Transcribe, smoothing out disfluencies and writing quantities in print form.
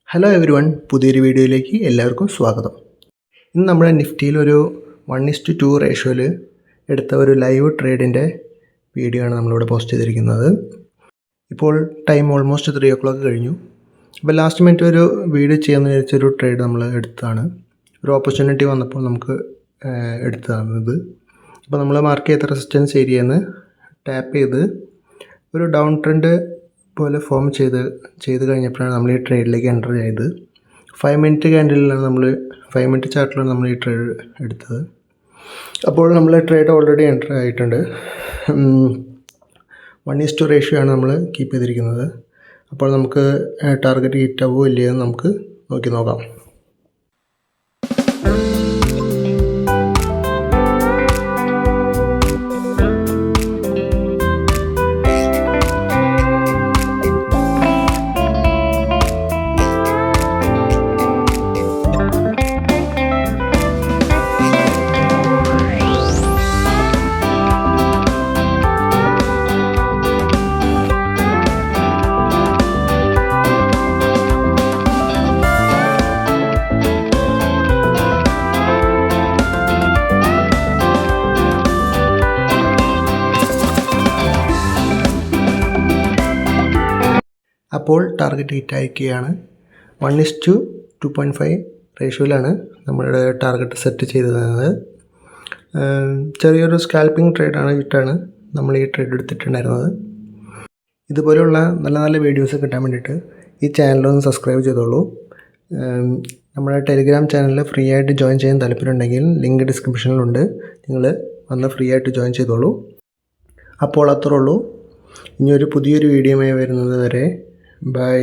Hello every one, പുതിയൊരു വീഡിയോയിലേക്ക് എല്ലാവർക്കും സ്വാഗതം. ഇന്ന് നമ്മുടെ നിഫ്റ്റിയിൽ ഒരു 1:2 റേഷ്യോയിൽ എടുത്ത ഒരു ലൈവ് ട്രേഡിൻ്റെ വീഡിയോ ആണ് നമ്മളിവിടെ പോസ്റ്റ് ചെയ്തിരിക്കുന്നത്. ഇപ്പോൾ ടൈം ഓൾമോസ്റ്റ് 3 o'clock കഴിഞ്ഞു. അപ്പോൾ ലാസ്റ്റ് മിനിറ്റ് ഒരു വീഡിയോ ചെയ്യാമെന്ന് വിചാരിച്ചൊരു ട്രേഡ് നമ്മൾ എടുത്തതാണ്. ഒരു ഓപ്പർച്യൂണിറ്റി വന്നപ്പോൾ നമുക്ക് എടുത്തതാണിത്. അപ്പോൾ നമ്മൾ മാർക്ക് ചെയ്ത റെസിസ്റ്റൻസ് ഏരിയയിൽ നിന്ന് ടാപ്പ് ചെയ്ത് ഒരു ഡൗൺ ട്രെൻഡ് പോലെ ഫോം ചെയ്ത് കഴിഞ്ഞപ്പോഴാണ് നമ്മൾ ഈ ട്രേഡിലേക്ക് എൻ്റർ ചെയ്തത്. 5 മിനിറ്റ് ക്യാൻഡിലാണ് 5 മിനിറ്റ് ചാർട്ടിലാണ് നമ്മൾ ഈ ട്രേഡ് എടുത്തത്. അപ്പോൾ നമ്മൾ ട്രേഡ് ഓൾറെഡി എൻ്റർ ആയിട്ടുണ്ട്. 1:2 റേഷ്യോ ആണ് നമ്മൾ കീപ്പ് ചെയ്തിരിക്കുന്നത്. അപ്പോൾ നമുക്ക് ടാർഗറ്റ് ഹിറ്റ് ആവുമോ ഇല്ലയോ എന്ന് നമുക്ക് നോക്കാം. അപ്പോൾ ടാർഗറ്റ് ഹിറ്റ് ആയിരിക്കുകയാണ്. 1:2.5 റേഷ്യോയിലാണ് നമ്മളുടെ ടാർഗറ്റ് സെറ്റ് ചെയ്തത്. ചെറിയൊരു സ്കാൽപ്പിംഗ് ട്രേഡാണ് ഇട്ടാണ് നമ്മൾ ഈ ട്രേഡ് എടുത്തിട്ടുണ്ടായിരുന്നത്. ഇതുപോലെയുള്ള നല്ല നല്ല വീഡിയോസ് കിട്ടാൻ വേണ്ടിയിട്ട് ഈ ചാനലൊന്ന് സബ്സ്ക്രൈബ് ചെയ്തോളൂ. നമ്മുടെ ടെലിഗ്രാം ചാനലിൽ ഫ്രീ ആയിട്ട് ജോയിൻ ചെയ്യാൻ താല്പര്യമുണ്ടെങ്കിൽ ലിങ്ക് ഡിസ്ക്രിപ്ഷനിലുണ്ട്. നിങ്ങൾ വന്ന് ഫ്രീ ആയിട്ട് ജോയിൻ ചെയ്തോളൂ. അപ്പോൾ അത്രേ ഉള്ളൂ. ഇനിയൊരു പുതിയൊരു വീഡിയോയുമായി വരുന്നത് വരെ ബൈ.